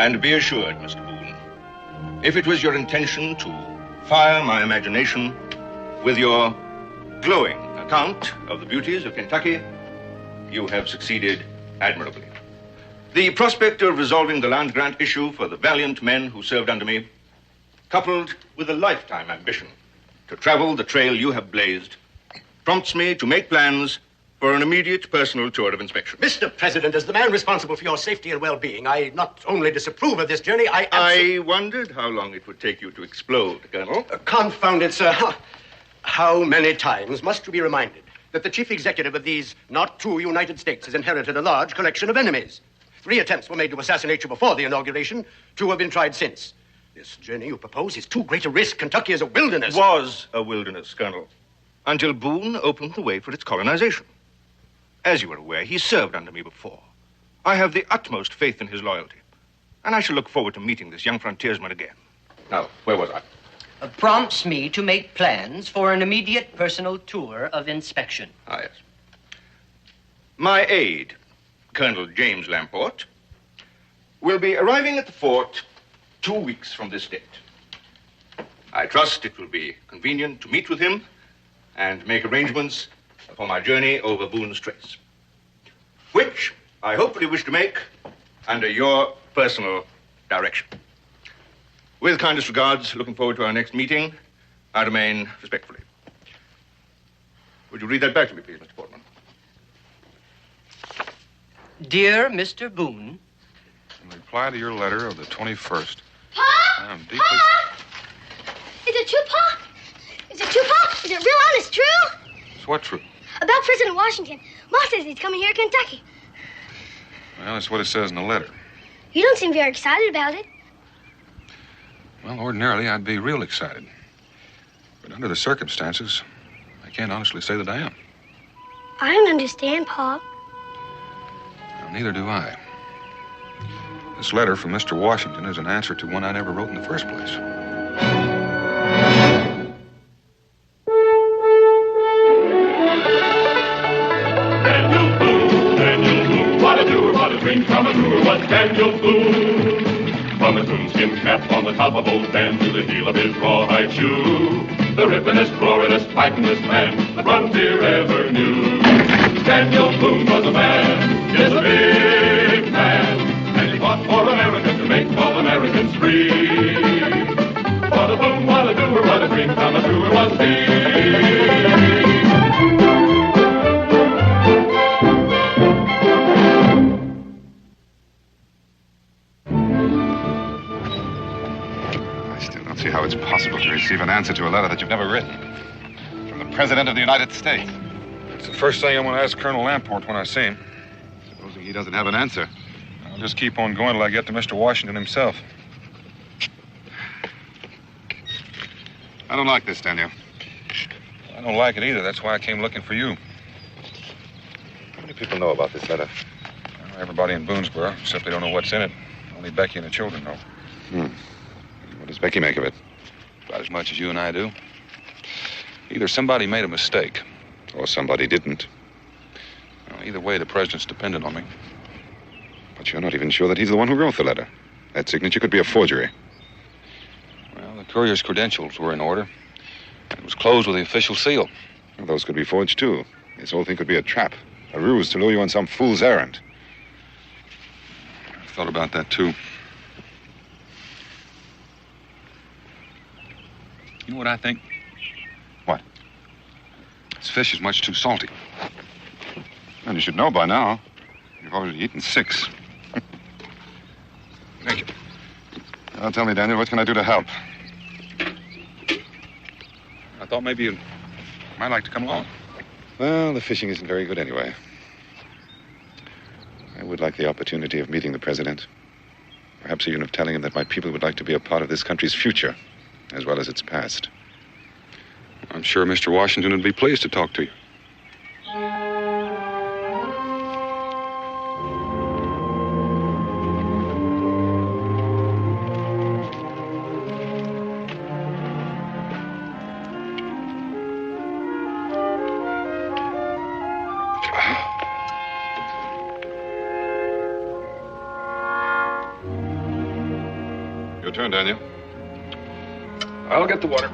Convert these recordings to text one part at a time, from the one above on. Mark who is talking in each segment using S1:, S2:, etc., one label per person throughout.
S1: And be assured, Mr. Boone, if it was your intention to fire my imagination with your glowing account of the beauties of Kentucky, you have succeeded admirably. The prospect of resolving the land grant issue for the valiant men who served under me, coupled with a lifetime ambition to travel the trail you have blazed, prompts me to make plans for an immediate personal tour of inspection.
S2: Mr. President, as the man responsible for your safety and well-being, I not only disapprove of this journey,
S1: I wondered how long it would take you to explode, Colonel.
S2: Confound it, sir. How many times must you be reminded that the chief executive of these not two United States has inherited a large collection of enemies? 3 attempts were made to assassinate you before the inauguration. 2 have been tried since. This journey you propose is too great a risk. Kentucky is a wilderness.
S1: Was a wilderness, Colonel, until Boone opened the way for its colonization. As you are aware, he served under me before. I have the utmost faith in his loyalty, and I shall look forward to meeting this young frontiersman again. Now, where was I?
S3: Prompts me to make plans for an immediate personal tour of inspection.
S1: Ah, yes. My aide, Colonel James Lamport, will be arriving at the fort 2 weeks from this date. I trust it will be convenient to meet with him and make arrangements for my journey over Boone's Trace, which I hopefully wish to make under your personal direction. With kindest regards, looking forward to our next meeting, I remain respectfully. Would you read that back to me, please, Mr. Portman?
S3: Dear Mr. Boone.
S4: In reply to your letter of the 21st,
S5: Pa?
S4: I'm deeply...
S5: Pa? Is it true, Pa? Is it true, Pa? Is it real honest true?
S4: It's what true?
S5: About President Washington. Ma says he's coming here to Kentucky.
S4: Well, that's what it says in the letter.
S5: You don't seem very excited about it.
S4: Well, ordinarily, I'd be real excited. But under the circumstances, I can't honestly say that I am.
S5: I don't understand, Pa.
S4: Well, neither do I. This letter from Mr. Washington is an answer to one I never wrote in the first place.
S6: Daniel Boone, what a doer, what a dream come a doer, was Daniel Boone. From his coonskin cap on the top of old Dan to the heel of his rawhide shoe, the rippinest, roaringest, fightingest man the frontier ever knew. Daniel Boone was a man, yes, a big man, and he fought for America to make all Americans free. What a boom, what a doer, what a dream come a doer was he.
S4: See how it's possible to receive an answer to a letter that you've never written from the President of the United States. It's the first thing I'm going to ask Colonel Lamport when I see him. Supposing he doesn't have an answer, I'll just keep on going till I get to Mr. Washington himself. I don't like this, Daniel. I don't like it either. That's why I came looking for you. How many people know about this letter? I know everybody in Boonesboro, except they don't know what's in it. Only Becky and the children know. What does Becky make of it? About as much as you and I do. Either somebody made a mistake, or somebody didn't. Well, either way, the president's dependent on me. But you're not even sure that he's the one who wrote the letter. That signature could be a forgery. Well, the courier's credentials were in order. It was closed with the official seal. Well, those could be forged, too. This whole thing could be a trap, a ruse to lure you on some fool's errand. I've thought about that, too. You know what I think? What? This fish is much too salty. And you should know by now. You've already eaten 6. Thank you. Now tell me, Daniel, what can I do to help? I thought maybe you might like to come along. Well, the fishing isn't very good anyway. I would like the opportunity of meeting the president. Perhaps even of telling him that my people would like to be a part of this country's future, as well as its past. I'm sure Mr. Washington would be pleased to talk to you. turn, Daniel. I'll get the water.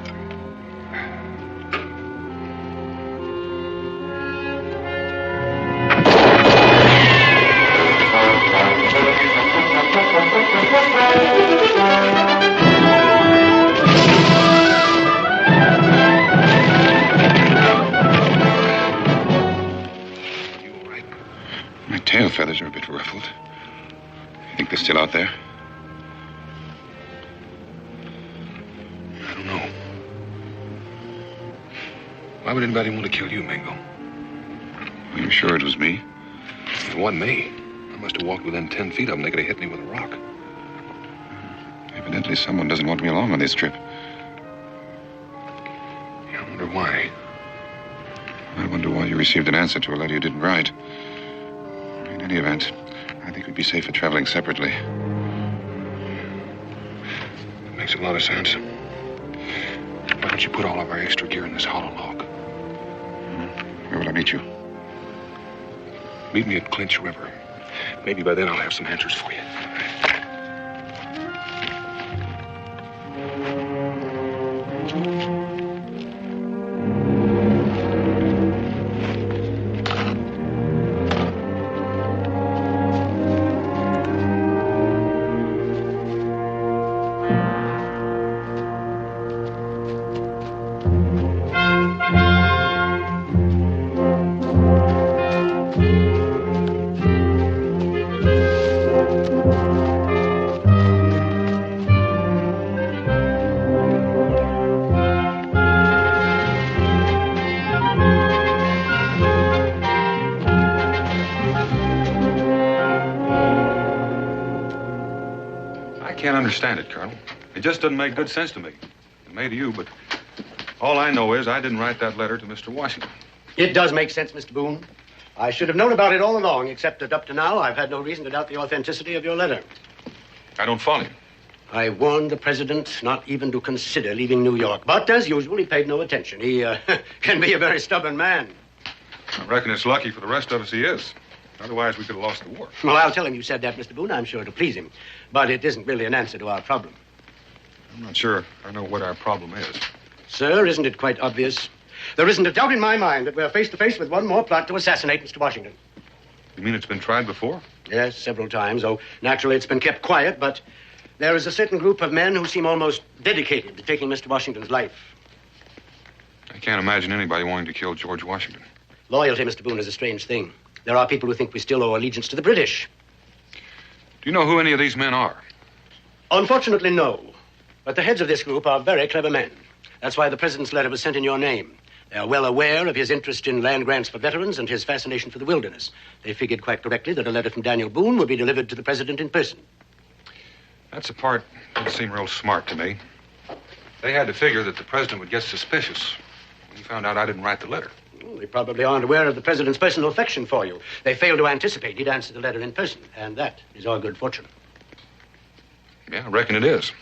S4: My tail feathers are a bit ruffled. You think they're still out there? I don't know. Why would anybody want to kill you, Mingo? Are you sure it was me? It wasn't me. I must have walked within 10 feet of them. They could have hit me with a rock. Evidently, someone doesn't want me along on this trip. Yeah, I wonder why. I wonder why you received an answer to a letter you didn't write. In any event, I think we'd be safer traveling separately. That makes a lot of sense. Why don't you put all of our extra gear in this hollow log? Where will I meet you? Meet me at Clinch River. Maybe by then I'll have some answers for you. I can't understand it, Colonel. It just doesn't make good sense to me. It may to you, but all I know is I didn't write that letter to Mr. Washington.
S2: It does make sense, Mr. Boone. I should have known about it all along, except that up to now, I've had no reason to doubt the authenticity of your letter.
S4: I don't follow you.
S2: I warned the president not even to consider leaving New York. But, as usual, he paid no attention. He can be a very stubborn man.
S4: I reckon it's lucky for the rest of us he is. Otherwise, we could have lost the war.
S2: Well, I'll tell him you said that, Mr. Boone. I'm sure it'll please him. But it isn't really an answer to our problem.
S4: I'm not sure I know what our problem is.
S2: Sir, isn't it quite obvious? There isn't a doubt in my mind that we're face to face with one more plot to assassinate Mr. Washington.
S4: You mean it's been tried before?
S2: Yes, several times. Oh, naturally, it's been kept quiet, but there is a certain group of men who seem almost dedicated to taking Mr. Washington's life.
S4: I can't imagine anybody wanting to kill George Washington.
S2: Loyalty, Mr. Boone, is a strange thing. There are people who think we still owe allegiance to the British.
S4: Do you know who any of these men are?
S2: Unfortunately, no. But the heads of this group are very clever men. That's why the president's letter was sent in your name. They are well aware of his interest in land grants for veterans and his fascination for the wilderness. They figured quite correctly that a letter from Daniel Boone would be delivered to the president in person.
S4: That's the part that doesn't seem real smart to me. They had to figure that the president would get suspicious when he found out I didn't write the letter.
S2: Well, they probably aren't aware of the president's personal affection for you. They failed to anticipate he'd answer the letter in person, and that is our good fortune.
S4: Yeah, I reckon it is.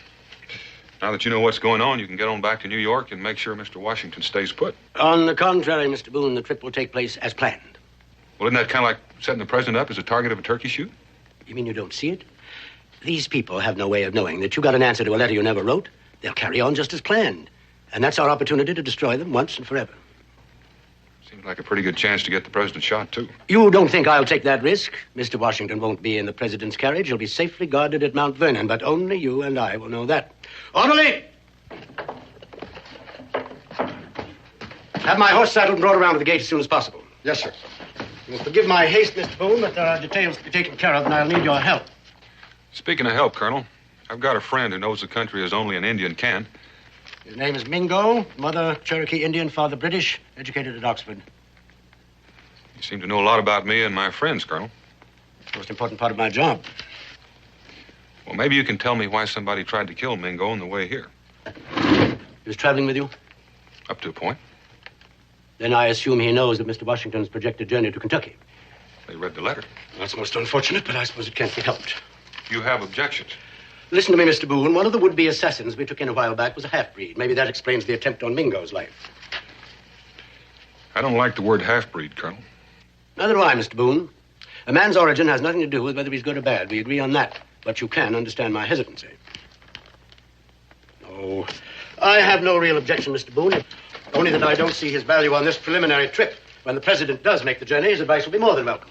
S4: Now that you know what's going on, you can get on back to New York and make sure Mr. Washington stays put.
S2: On the contrary, Mr. Boone, the trip will take place as planned.
S4: Well, isn't that kind of like setting the president up as a target of a turkey shoot?
S2: You mean you don't see it? These people have no way of knowing that you got an answer to a letter you never wrote. They'll carry on just as planned. And that's our opportunity to destroy them once and forever.
S4: Seems like a pretty good chance to get the president shot, too.
S2: You don't think I'll take that risk? Mr. Washington won't be in the president's carriage. He'll be safely guarded at Mount Vernon, but only you and I will know that. Orderly! Have my horse saddled and brought around to the gate as soon as possible.
S7: Yes, sir.
S2: You'll forgive my haste, Mr. Boone, but there are details to be taken care of, and I'll need your help.
S4: Speaking of help, Colonel, I've got a friend who knows the country as only an Indian can.
S2: His name is Mingo, mother Cherokee Indian, father British, educated at Oxford.
S4: You seem to know a lot about me and my friends, Colonel.
S2: Most important part of my job.
S4: Well, maybe you can tell me why somebody tried to kill Mingo on the way here.
S2: He was traveling with you?
S4: Up to a point.
S2: Then I assume he knows of Mr. Washington's projected journey to Kentucky.
S4: They read the letter.
S2: That's most unfortunate, but I suppose it can't be helped.
S4: You have objections.
S2: Listen to me, Mr. Boone. One of the would-be assassins we took in a while back was a half-breed. Maybe that explains the attempt on Mingo's life.
S4: I don't like the word half-breed, Colonel.
S2: Neither do I, Mr. Boone. A man's origin has nothing to do with whether he's good or bad. We agree on that. But you can understand my hesitancy. Oh, I have no real objection, Mr. Boone. Only that I don't see his value on this preliminary trip. When the president does make the journey, his advice will be more than welcome.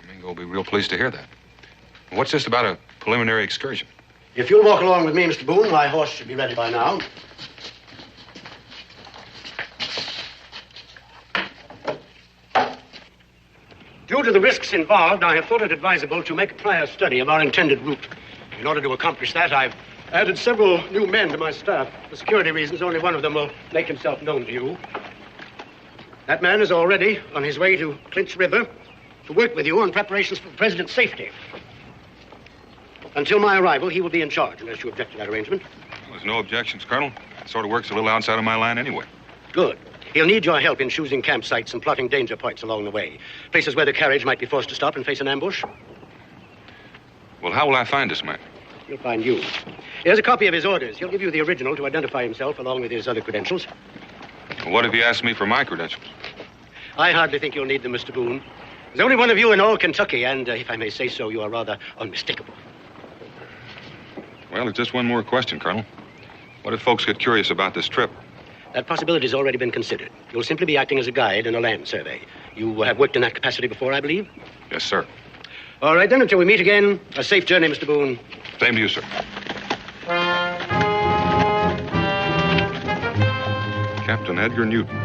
S4: Mingo will be real pleased to hear that. What's this about a preliminary excursion?
S2: If you'll walk along with me, Mr. Boone, my horse should be ready by now. Due to the risks involved, I have thought it advisable to make a prior study of our intended route. In order to accomplish that, I've added several new men to my staff. For security reasons, only one of them will make himself known to you. That man is already on his way to Clinch River to work with you on preparations for the president's safety. Until my arrival, he will be in charge, unless you object to that arrangement.
S4: Well, there's no objections, Colonel. It sort of works a little outside of my line anyway.
S2: Good. He'll need your help in choosing campsites and plotting danger points along the way. Places where the carriage might be forced to stop and face an ambush.
S4: Well, how will I find this man?
S2: He'll find you. Here's a copy of his orders. He'll give you the original to identify himself along with his other credentials.
S4: What if he asks me for my credentials?
S2: I hardly think you'll need them, Mr. Boone. There's only one of you in all Kentucky, and if I may say so, you are rather unmistakable.
S4: Well, it's just one more question, Colonel. What if folks get curious about this trip?
S2: That possibility has already been considered. You'll simply be acting as a guide in a land survey. You have worked in that capacity before, I believe?
S4: Yes, sir.
S2: All right, then, until we meet again, a safe journey, Mr. Boone.
S4: Same to you, sir. Captain Edgar Newton.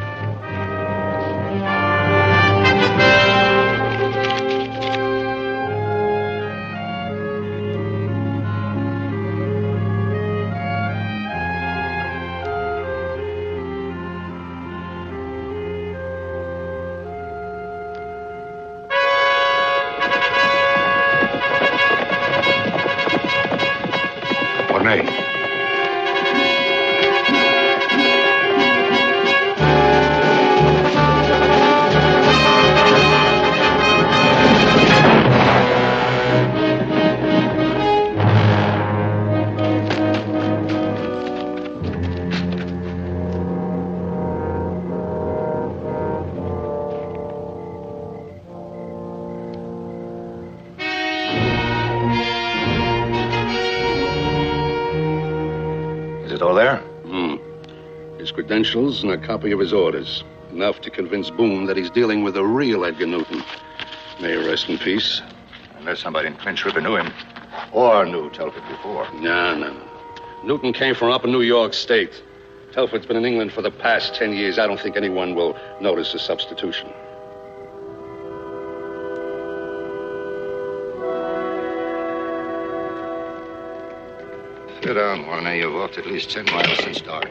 S7: Credentials and a copy of his orders. Enough to convince Boone that he's dealing with a real Edgar Newton. May he rest in peace.
S1: Unless somebody in Clinch River knew him. Or knew Telford before.
S7: No. Newton came from up in New York State. Telford's been in England for the past 10 years. I don't think anyone will notice a substitution.
S1: Sit down, Warner. You've walked at least 10 miles since dark.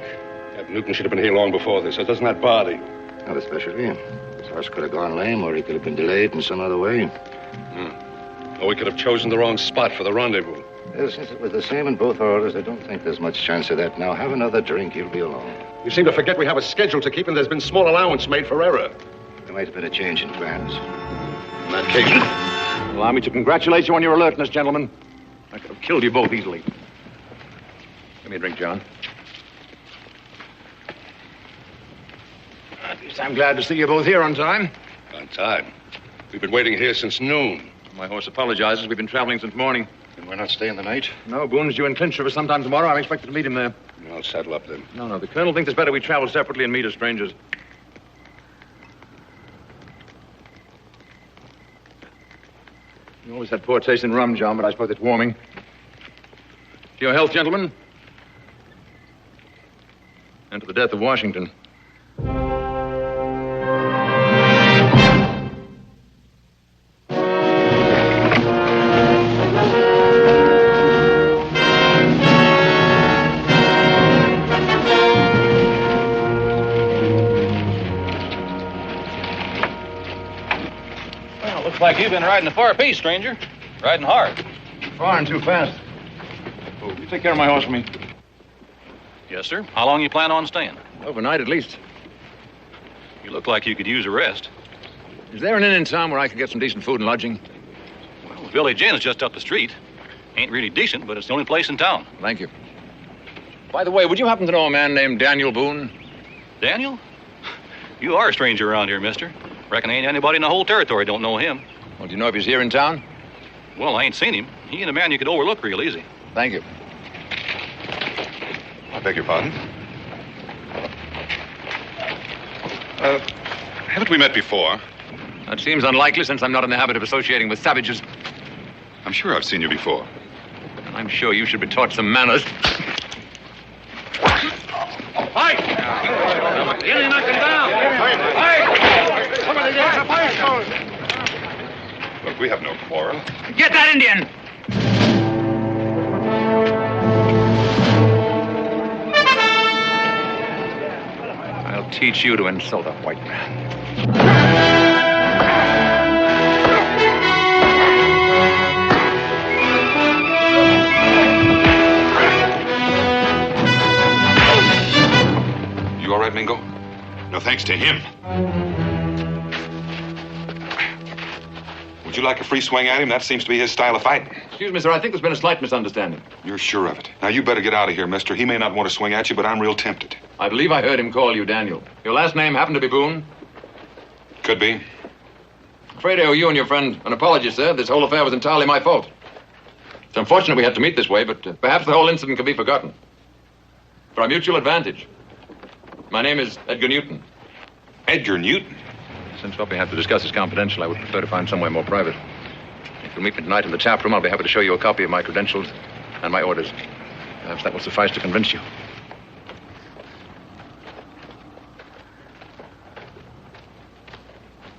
S7: Newton should have been here long before this. So doesn't that bother you?
S1: Not especially. His horse could have gone lame, or he could have been delayed in some other way.
S7: Or we could have chosen the wrong spot for the rendezvous.
S1: Since it was the same in both orders, I don't think there's much chance of that now. Have another drink, you'll be alone.
S2: You seem to forget we have a schedule to keep, and there's been small allowance made for error.
S1: There might have been a change in plans.
S7: In that case,
S8: allow me to congratulate you on your alertness, gentlemen. I could have killed you both easily. Give me a drink, John. At least I'm glad to see you both here on time.
S7: On time? We've been waiting here since noon.
S8: My horse apologizes. We've been traveling since morning.
S7: And we're not staying the night?
S8: No, Boone's due in Clinch River sometime tomorrow. I'm expected to meet him there.
S7: I'll saddle up then.
S8: No. The colonel thinks it's better we travel separately and meet as strangers. You always had poor taste in rum, John, but I suppose it's warming. To your health, gentlemen. And to the death of Washington.
S9: Looks like you've been riding the far piece, stranger. Riding hard.
S8: Far and too fast. Oh, you take care of my horse for me.
S9: Yes, sir. How long you plan on staying?
S8: Overnight, at least.
S9: You look like you could use a rest.
S8: Is there an inn in town where I can get some decent food and lodging?
S9: Well, the Village Inn is just up the street. Ain't really decent, but it's the only place in town.
S8: Thank you. By the way, would you happen to know a man named Daniel Boone?
S9: Daniel? You are a stranger around here, mister. Reckon ain't anybody in the whole territory don't know him.
S8: Well, do you know if he's here in town?
S9: Well, I ain't seen him. He ain't a man you could overlook real easy.
S8: Thank you.
S4: I beg your pardon? Haven't we met before?
S8: That seems unlikely since I'm not in the habit of associating with savages.
S4: I'm sure I've seen you before.
S8: And I'm sure you should be taught some manners.
S7: Fight! Nearly knocked him down! Fight! Somebody get a fight!
S4: Look, we have no quarrel.
S8: Get that Indian! I'll teach you to insult a white man.
S4: You all right, Mingo?
S10: No thanks to him.
S4: Would you like a free swing at him? That seems to be his style of fighting.
S8: Excuse me, sir. I think there's been a slight misunderstanding.
S4: You're sure of it. Now, you better get out of here, mister. He may not want to swing at you, but I'm real tempted.
S8: I believe I heard him call you Daniel. Your last name happened to be Boone?
S4: Could be.
S8: Afraid I owe you and your friend an apology, sir. This whole affair was entirely my fault. It's unfortunate we had to meet this way, but perhaps the whole incident can be forgotten. For our mutual advantage. My name is Edgar Newton.
S4: Edgar Newton?
S8: Since what we have to discuss is confidential, I would prefer to find somewhere more private. If you'll meet me tonight in the tap room, I'll be happy to show you a copy of my credentials and my orders. Perhaps that will suffice to convince you.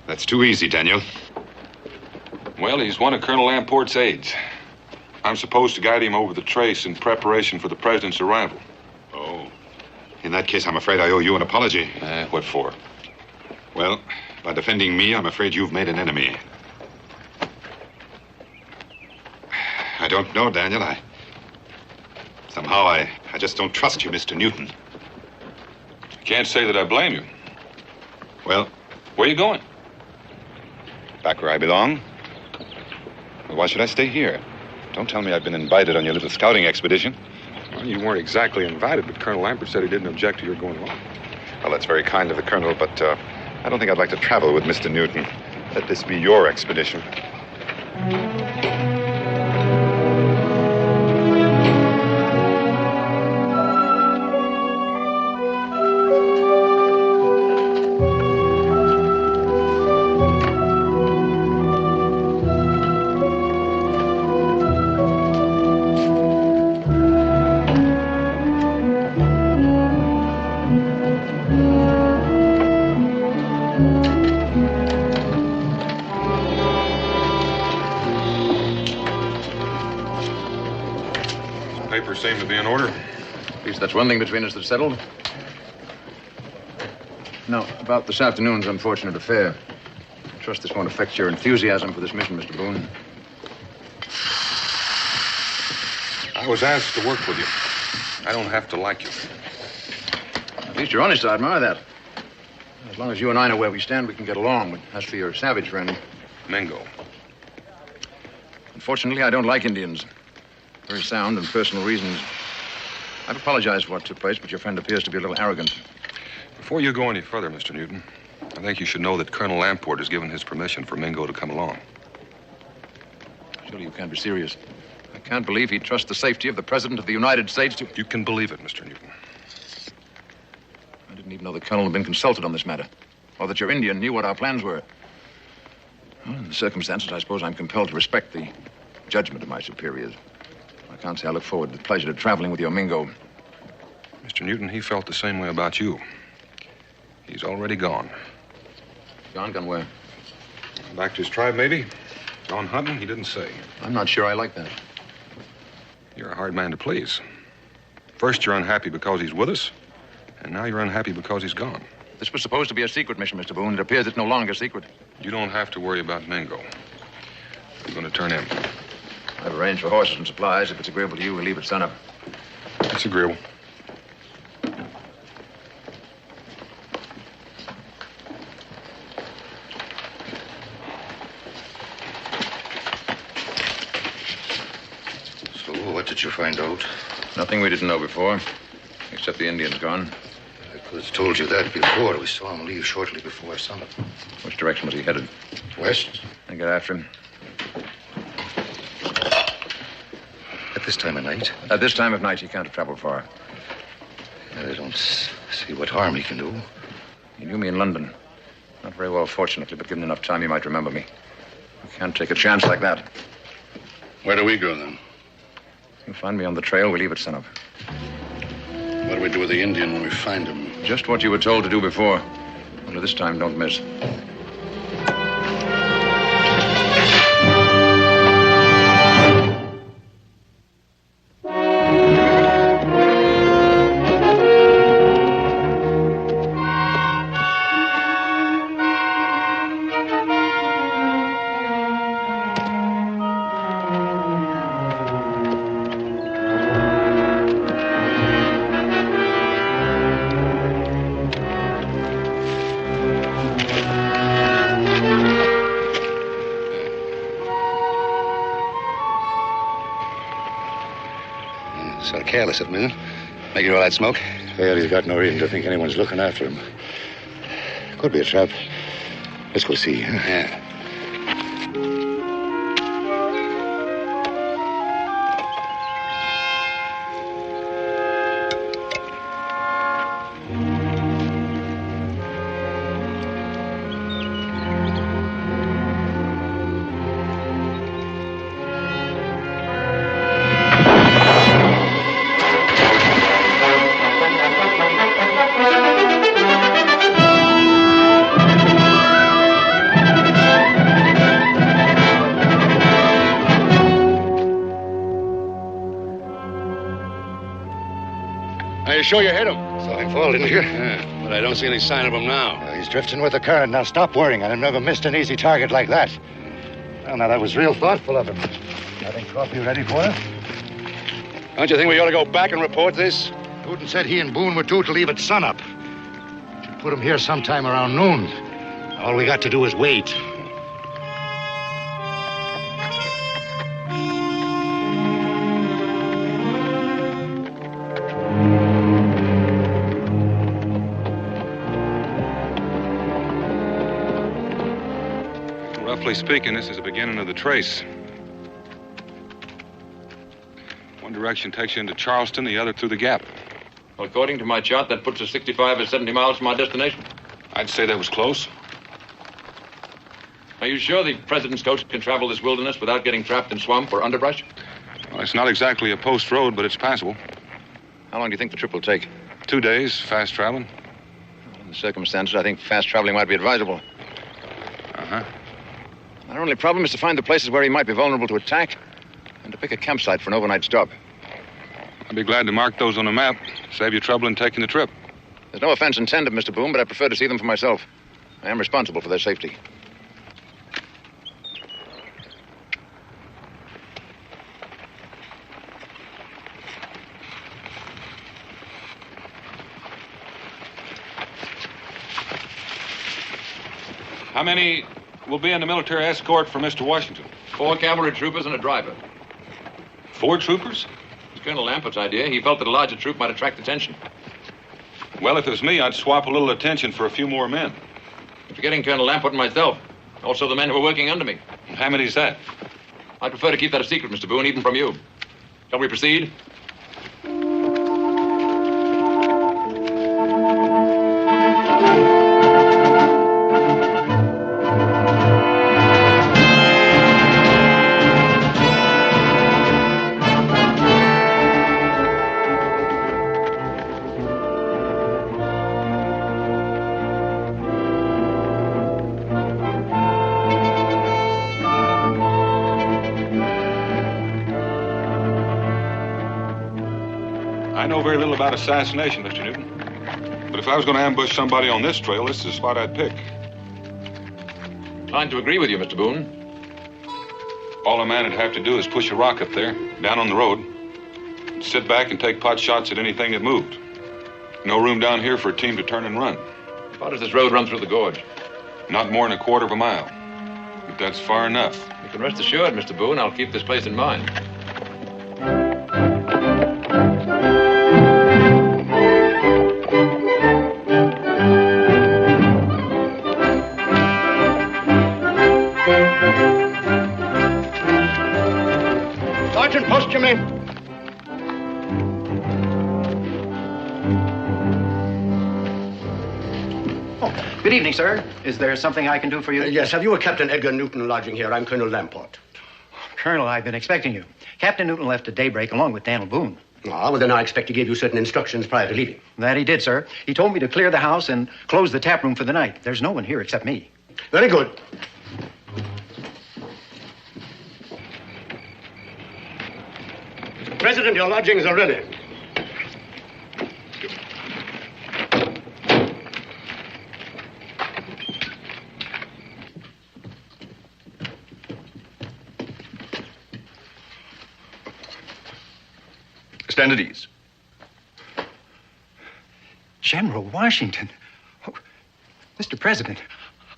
S10: That's too easy, Daniel.
S4: Well, he's one of Colonel Lamport's aides. I'm supposed to guide him over the trace in preparation for the president's arrival.
S10: Oh. In that case, I'm afraid I owe you an apology.
S4: What for?
S10: Well, by defending me, I'm afraid you've made an enemy. I don't know, Daniel. Somehow, I just don't trust you, Mr. Newton.
S4: I can't say that I blame you.
S10: Well,
S4: Where are you going?
S10: back where I belong. Well, why should I stay here? Don't tell me I've been invited on your little scouting expedition.
S4: Well, you weren't exactly invited, but Colonel Lampert said he didn't object to your going along.
S10: Well, that's very kind of the Colonel, but I don't think I'd like to travel with Mr. Newton. Let this be your expedition.
S4: Papers seem to be in order.
S8: At least that's one thing between us that's settled. Now, about this afternoon's unfortunate affair. I trust this won't affect your enthusiasm for this mission, Mr. Boone.
S4: I was asked to work with you. I don't have to like you.
S8: At least you're honest. I admire that. As long as you and I know where we stand, we can get along. But as for your savage friend...
S4: Mingo.
S8: Unfortunately, I don't like Indians. Very sound and personal reasons. I've apologized for what took place, but your friend appears to be a little arrogant.
S4: Before you go any further, Mr. Newton, I think you should know that Colonel Lamport has given his permission for Mingo to come along.
S8: Surely you can't be serious. I can't believe he'd trust the safety of the President of the United States to...
S4: You can believe it, Mr. Newton.
S8: I didn't even know the Colonel had been consulted on this matter, or that your Indian knew what our plans were. Well, in the circumstances, I suppose I'm compelled to respect the judgment of my superiors. I can't say I look forward to the pleasure of traveling with your Mingo.
S4: Mr. Newton, he felt the same way about you. He's already gone.
S8: Gone where?
S4: Back to his tribe, maybe? Gone hunting? He didn't say.
S8: I'm not sure I like that.
S4: You're a hard man to please. First, you're unhappy because he's with us, and now you're unhappy because he's gone.
S8: This was supposed to be a secret mission, Mr. Boone. It appears it's no longer secret.
S4: You don't have to worry about Mingo. I'm going to turn in.
S8: I've arranged for horses and supplies. If it's agreeable to you, we'll leave at sunup.
S4: It's agreeable.
S1: So, what did you find out?
S8: Nothing we didn't know before, except the Indian's gone.
S1: I could have told you that before. We saw him leave shortly before sunup.
S8: Which direction was he headed?
S1: West.
S8: I get after him.
S1: At this time of night?
S8: At this time of night, he can't have traveled far.
S7: don't see what harm he can do.
S8: He knew me in London. Not very well, fortunately, but given enough time, he might remember me. You can't take a chance like that.
S7: Where do we go, then?
S8: You find me on the trail, we leave at sunup.
S7: What do we do with the Indian when we find him?
S8: Just what you were told to do before. Only this time, don't miss.
S7: Sort of careless of him, isn't it? Making all that smoke.
S10: Well, he's got no reason to think anyone's looking after him. Could be a trap. Let's go see. Huh?
S7: Yeah.
S10: Are you sure you hit him?
S7: Saw him fall, didn't you? Yeah, but I don't see any sign of him now.
S10: He's drifting with the current. Now stop worrying. I've never missed an easy target like that. Well, now that was real thoughtful of him. I think coffee ready for us?
S7: Don't you think we ought to go back and report this?
S10: Boone said he and Boone were due to leave at sunup. Should put him here sometime around noon. All we got to do is wait.
S4: Roughly speaking, this is the beginning of the trace. One direction takes you into Charleston, the other through the Gap.
S8: Well, according to my chart, that puts us 65 or 70 miles from our destination.
S4: I'd say that was close.
S8: Are you sure the president's coach can travel this wilderness without getting trapped in swamp or underbrush?
S4: Well, it's not exactly a post road, but it's passable.
S8: How long do you think the trip will take?
S4: 2 days, fast traveling.
S8: Well, in the circumstances, I think fast traveling might be advisable.
S4: Uh-huh.
S8: Our only problem is to find the places where he might be vulnerable to attack and to pick a campsite for an overnight stop.
S4: I'd be glad to mark those on a map. Save you trouble in taking the trip.
S8: There's no offense intended, Mr. Boone, but I prefer to see them for myself. I am responsible for their safety.
S4: How many will be in the military escort for Mr. Washington?
S8: 4 cavalry troopers and a driver.
S4: 4 troopers?
S8: It's Colonel Lampert's idea. He felt that a larger troop might attract attention.
S4: Well, if it was me, I'd swap a little attention for a few more men.
S8: You're forgetting Colonel Lampert and myself. Also the men who are working under me.
S4: How many's that?
S8: I'd prefer to keep that a secret, Mr. Boone, even from you. Shall we proceed?
S4: I know very little about assassination, Mr. Newton. But if I was going to ambush somebody on this trail, this is the spot I'd pick.
S8: Inclined to agree with you, Mr. Boone.
S4: All a man would have to do is push a rock up there, down on the road, and sit back and take pot shots at anything that moved. No room down here for a team to turn and run.
S8: How far does this road run through the gorge?
S4: Not more than a quarter of a mile. But that's far enough.
S8: You can rest assured, Mr. Boone, I'll keep this place in mind.
S2: Sergeant, post your men.
S11: Good evening, sir. Is there something I can do for you?
S2: Yes, have you a Captain Edgar Newton lodging here? I'm Colonel Lamport.
S11: Colonel, I've been expecting you. Captain Newton left at daybreak along with Daniel Boone.
S2: Ah, well, then I expect he gave you certain instructions prior to leaving.
S11: That he did, sir. He told me to clear the house and close the tap room for the night. There's no one here except me.
S2: Very good. President, your lodgings are ready.
S1: Stand at ease.
S11: General Washington. Oh, Mr. President,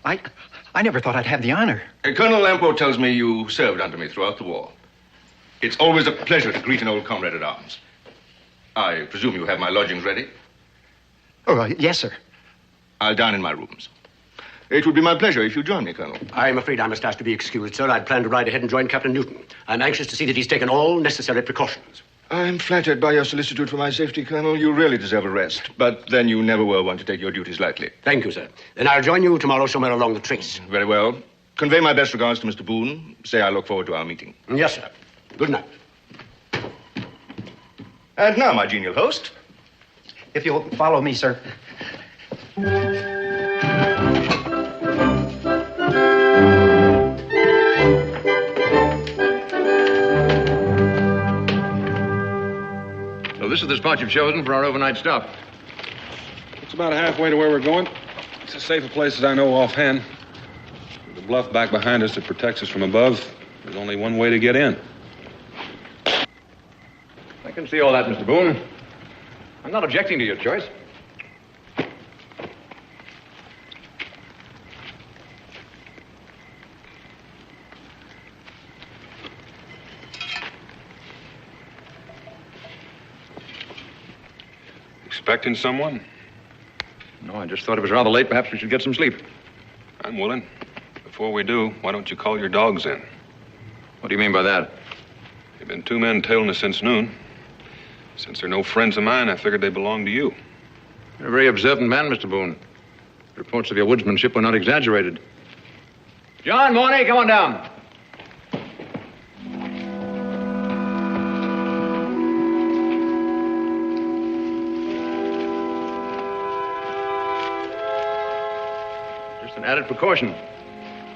S11: I never thought I'd have the honor.
S1: Colonel Lamport tells me you served under me throughout the war. It's always a pleasure to greet an old comrade at arms. I presume you have my lodgings ready?
S11: Oh, yes, sir.
S1: I'll dine in my rooms. It would be my pleasure if you join me, Colonel.
S2: I'm afraid I must ask to be excused, sir. I'd planned to ride ahead and join Captain Newton. I'm anxious to see that he's taken all necessary precautions.
S1: I'm flattered by your solicitude for my safety, Colonel. You really deserve a rest. But then you never were one to take your duties lightly.
S2: Thank you, sir. Then I'll join you tomorrow somewhere along the trace.
S1: Very well. Convey my best regards to Mr. Boone. Say I look forward to our meeting.
S2: Yes, sir. Good night.
S1: And now, my genial host.
S11: If you'll follow me, sir.
S8: So this is the spot you've chosen for our overnight stop.
S4: It's about halfway to where we're going. It's as safe a place as I know offhand. With the bluff back behind us that protects us from above, there's only one way to get in.
S8: I can see all that, Mr. Boone. I'm not objecting to your choice.
S4: Expecting someone?
S8: No, I just thought it was rather late. Perhaps we should get some sleep.
S4: I'm willing. Before we do, why don't you call your dogs in?
S8: What do you mean by that?
S4: They've been two men tailing us since noon. Since they're no friends of mine, I figured they belonged to you.
S8: You're a very observant man, Mr. Boone. Reports of your woodsmanship were not exaggerated. John, Mornay, come on down. Just an added precaution.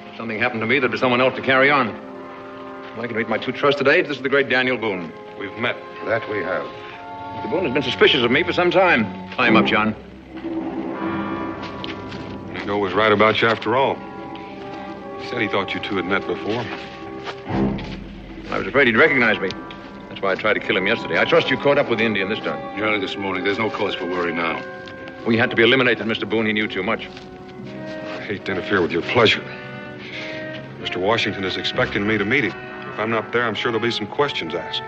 S8: If something happened to me, there'd be someone else to carry on. I'd like to meet my two trusted aides. This is the great Daniel Boone.
S4: We've met.
S10: That we have.
S8: Mr. Boone has been suspicious of me for some time. Tie him up, John.
S4: Ringo was right about you after all. He said he thought you two had met before.
S8: I was afraid he'd recognize me. That's why I tried to kill him yesterday. I trust you caught up with the Indian this time.
S7: Early this morning. There's no cause for worry now.
S8: We had to be eliminated, Mr. Boone. He knew too much.
S4: I hate to interfere with your pleasure. Mr. Washington is expecting me to meet him. If I'm not there, I'm sure there'll be some questions asked.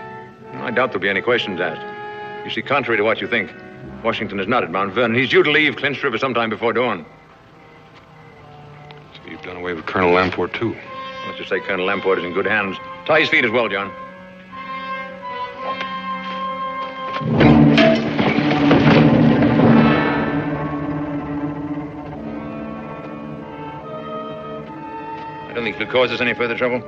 S8: I doubt there'll be any questions asked. You see, contrary to what you think, Washington is not at Mount Vernon. He's due to leave Clinch River sometime before dawn.
S4: So you've done away with Colonel Lamport, too.
S8: Let's just say Colonel Lamport is in good hands. Tie his feet as well, John. I don't think he'll cause us any further trouble.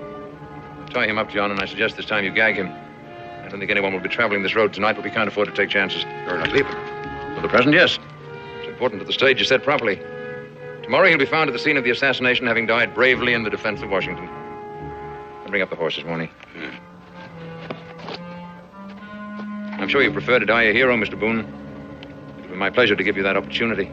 S8: Tie him up, John, and I suggest this time you gag him. I don't think anyone will be traveling this road tonight, but we can't afford to take chances.
S10: You're not leaving.
S8: For the present, yes. It's important that the stage is set properly. Tomorrow he'll be found at the scene of the assassination, having died bravely in the defense of Washington. I'll bring up the horses, Mornay. I'm sure you prefer to die a hero, Mr. Boone. It'll be my pleasure to give you that opportunity.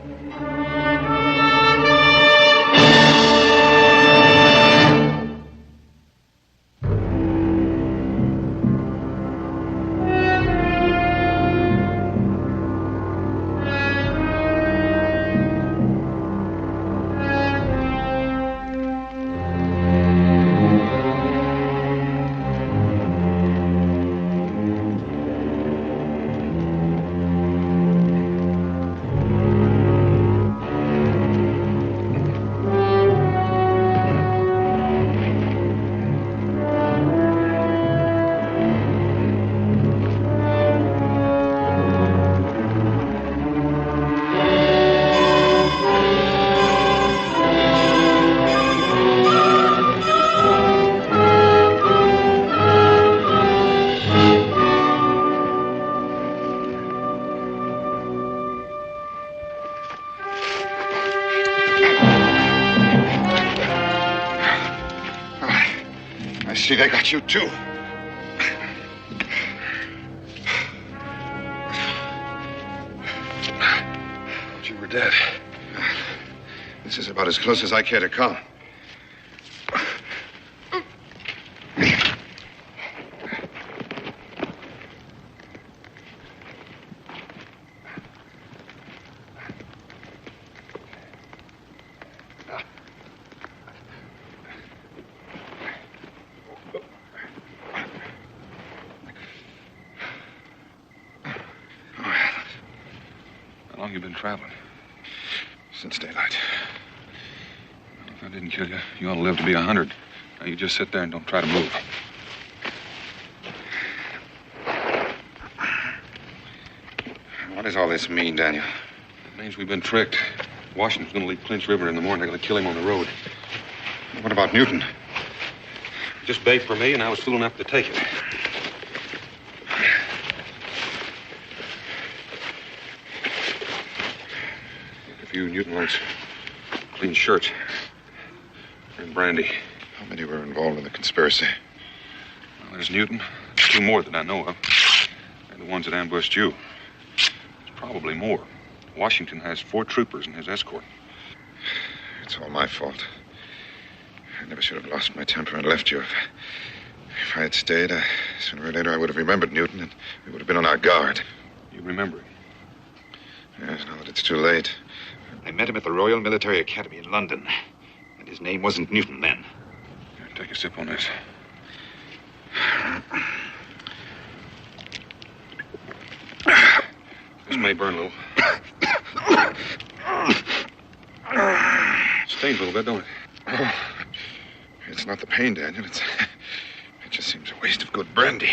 S10: they got you, too. You were dead. This is about as close as I care to come.
S4: How long you been traveling?
S10: Since daylight.
S4: Well, if I didn't kill you, you ought to live to be 100. Now, you just sit there and don't try to move.
S10: What does all this mean, Daniel?
S4: It means we've been tricked. Washington's going to leave Clinch River in the morning. They're going to kill him on the road.
S10: What about Newton?
S4: Just bait for me, and I was fool enough to take it. A few Newton likes clean shirts and brandy.
S10: How many were involved in the conspiracy?
S4: Well, there's Newton. 2 more that I know of. They're the ones that ambushed you. There's probably more. Washington has 4 troopers in his escort.
S10: It's all my fault. I never should have lost my temper and left you. If I had stayed, sooner or later I would have remembered Newton, and we would have been on our guard.
S4: You remember it?
S10: Yes, now that it's too late.
S8: I met him at the Royal Military Academy in London. And his name wasn't Newton then.
S4: Here, take a sip on this. This may burn a little. Stains a little bit, don't it?
S10: Oh, it's not the pain, Daniel. It just seems a waste of good brandy.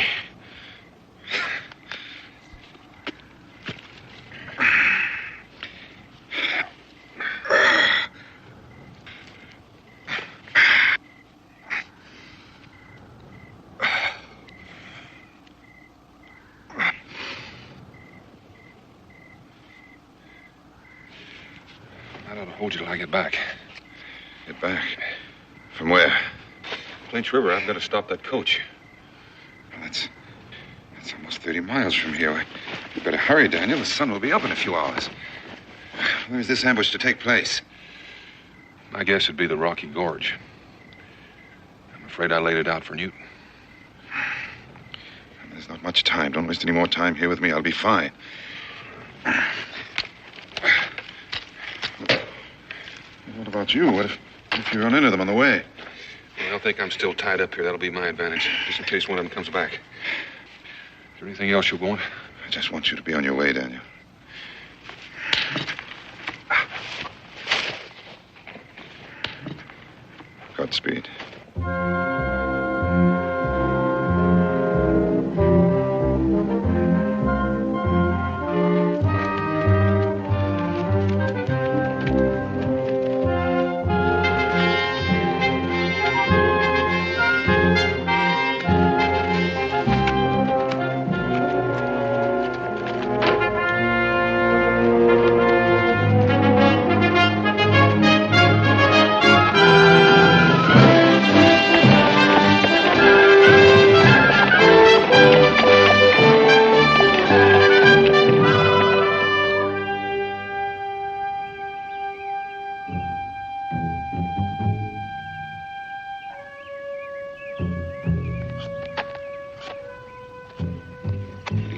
S4: I ought to hold you till I get back.
S10: Get back? From where?
S4: Clinch River. I've got to stop that coach.
S10: Well, that's almost 30 miles from here. You better hurry, Daniel. The sun will be up in a few hours. Where is this ambush to take place?
S4: I guess it'd be the Rocky Gorge. I'm afraid I laid it out for Newton.
S10: There's not much time. Don't waste any more time here with me. I'll be fine. What about you? What if you run into them on the way?
S4: Well, they'll think I'm still tied up here. That'll be my advantage, just in case one of them comes back. Is there anything else you want?
S10: I just want you to be on your way, Daniel. Godspeed.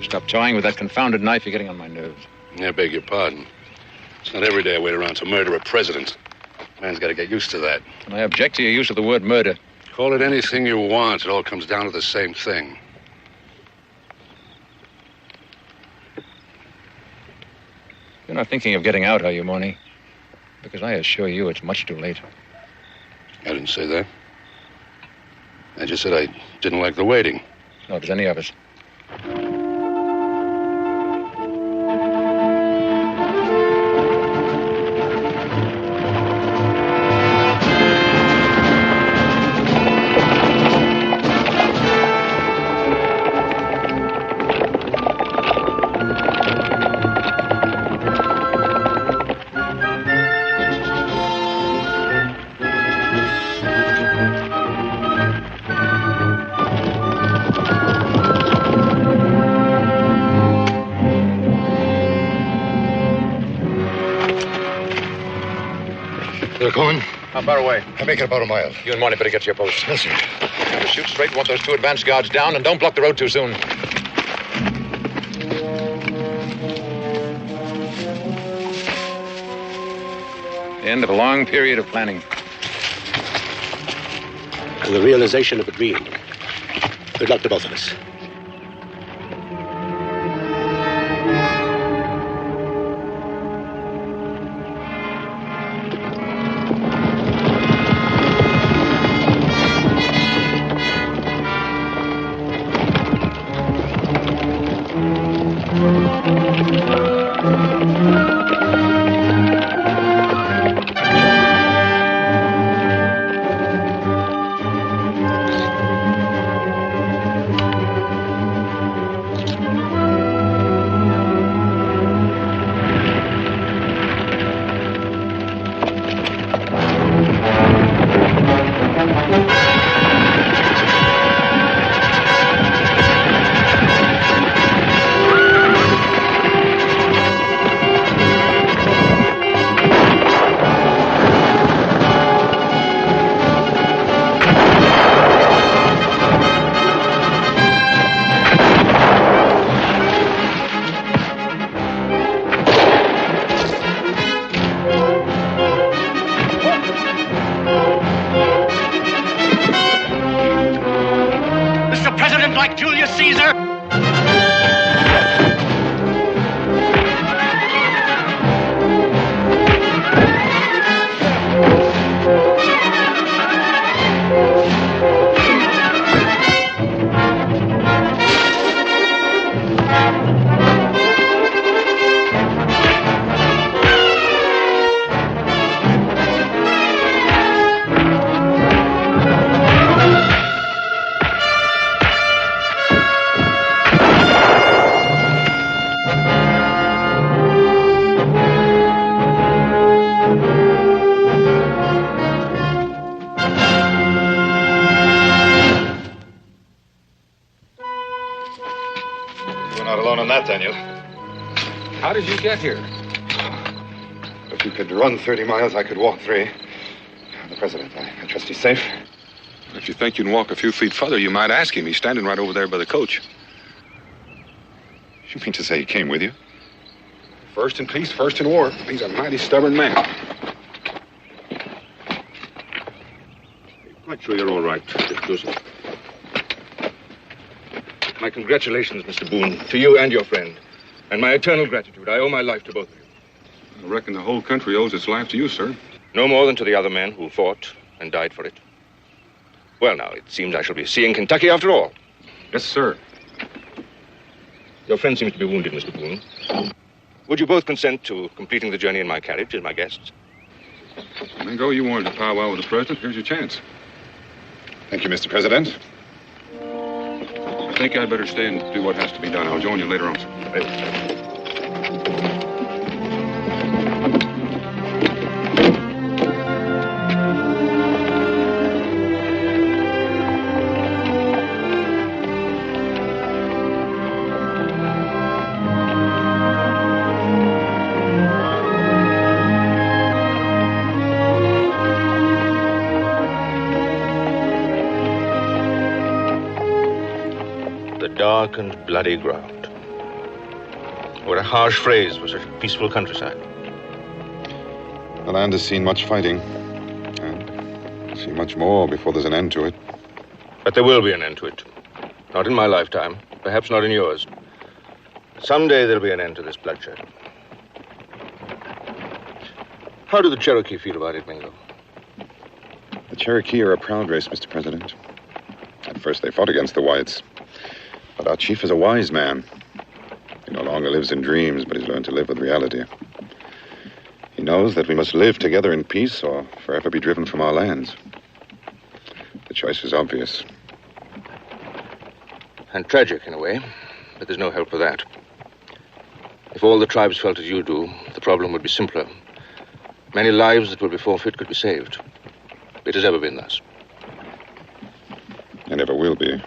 S8: Stop toying with that confounded knife. You're getting on my nerves.
S7: I beg your pardon. It's not every day I wait around to murder a president. Man's got to get used to that.
S8: And I object to your use of the word murder.
S7: Call it anything you want. It all comes down to the same thing.
S8: You're not thinking of getting out, are you, Money? Because I assure you it's much too late.
S7: I didn't say that. I just said I didn't like the waiting.
S8: Nor does any of us.
S10: They're coming.
S8: How far away?
S10: I make it about a mile.
S8: You and Marty better get to your posts.
S10: Yes, sir.
S8: Just shoot straight. Want those two advance guards down, and don't block the road too soon. The end of a long period of planning.
S2: And the realization of a dream. Good luck to both of us.
S10: Daniel.
S4: How did you get here?
S10: If you could run 30 miles, I could walk 3. The President, I trust he's safe.
S4: If you think you can walk a few feet further, you might ask him. He's standing right over there by the coach.
S10: You mean to say he came with you?
S4: First in peace, first in war. He's a mighty stubborn man.
S1: Quite sure you're all right, Mr. Joseph. My congratulations, Mr. Boone, to you and your friend. And my eternal gratitude. I owe my life to both of you.
S4: I reckon the whole country owes its life to you, sir.
S1: No more than to the other men who fought and died for it. Well, now, it seems I shall be seeing Kentucky after all.
S4: Yes, sir.
S1: Your friend seems to be wounded, Mr. Boone. Would you both consent to completing the journey in my carriage as my guests?
S4: Mingo, you wanted to powwow with the President. Here's your chance.
S10: Thank you, Mr. President.
S4: I think I'd better stay and do what has to be done. I'll join you later on, sir.
S1: Dark and bloody ground. What a harsh phrase for such a peaceful countryside.
S10: The land has seen much fighting, and will see much more before there's an end to it.
S1: But there will be an end to it. Not in my lifetime, perhaps not in yours. Someday there'll be an end to this bloodshed. How do the Cherokee feel about it, Mingo?
S10: The Cherokee are a proud race, Mr. President. At first they fought against the whites. But our chief is a wise man. He no longer lives in dreams, but he's learned to live with reality. He knows that we must live together in peace or forever be driven from our lands. The choice is obvious.
S1: And tragic, in a way, but there's no help for that. If all the tribes felt as you do, the problem would be simpler. Many lives that would be forfeit could be saved. It has ever been thus.
S10: And ever will be.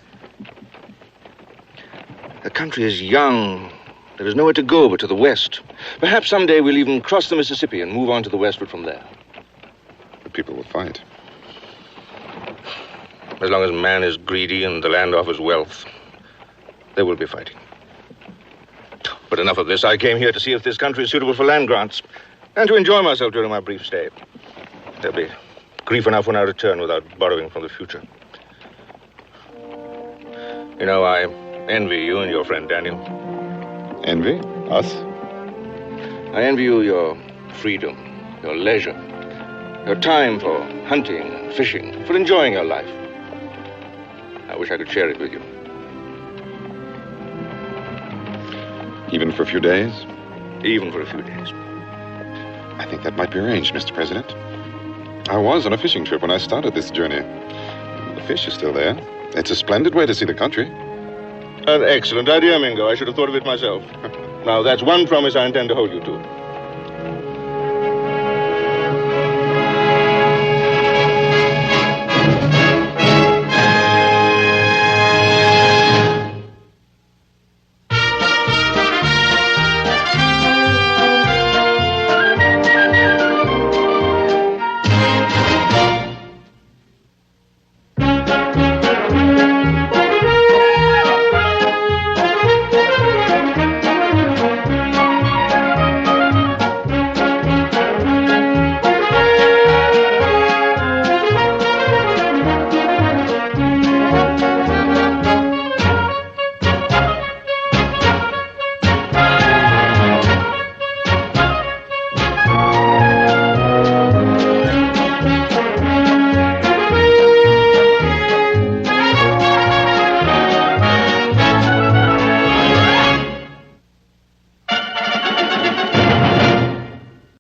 S1: The country is young. There is nowhere to go but to the west. Perhaps someday we'll even cross the Mississippi and move on to the westward from there.
S10: people will fight.
S1: As long as man is greedy and the land offers wealth, there will be fighting. But enough of this. I came here to see if this country is suitable for land grants and to enjoy myself during my brief stay. There'll be grief enough when I return without borrowing from the future. You know, I envy you and your friend Daniel.
S10: Envy? Us?
S1: I envy you your freedom, your leisure, your time for hunting and fishing, for enjoying your life. I wish I could share it with you.
S10: Even for a few days?
S1: Even for a few days.
S10: I think that might be arranged, Mr. President. I was on a fishing trip when I started this journey. The fish is still there. It's a splendid way to see the country.
S1: An excellent idea, Mingo. I should have thought of it myself. Now, that's one promise I intend to hold you to.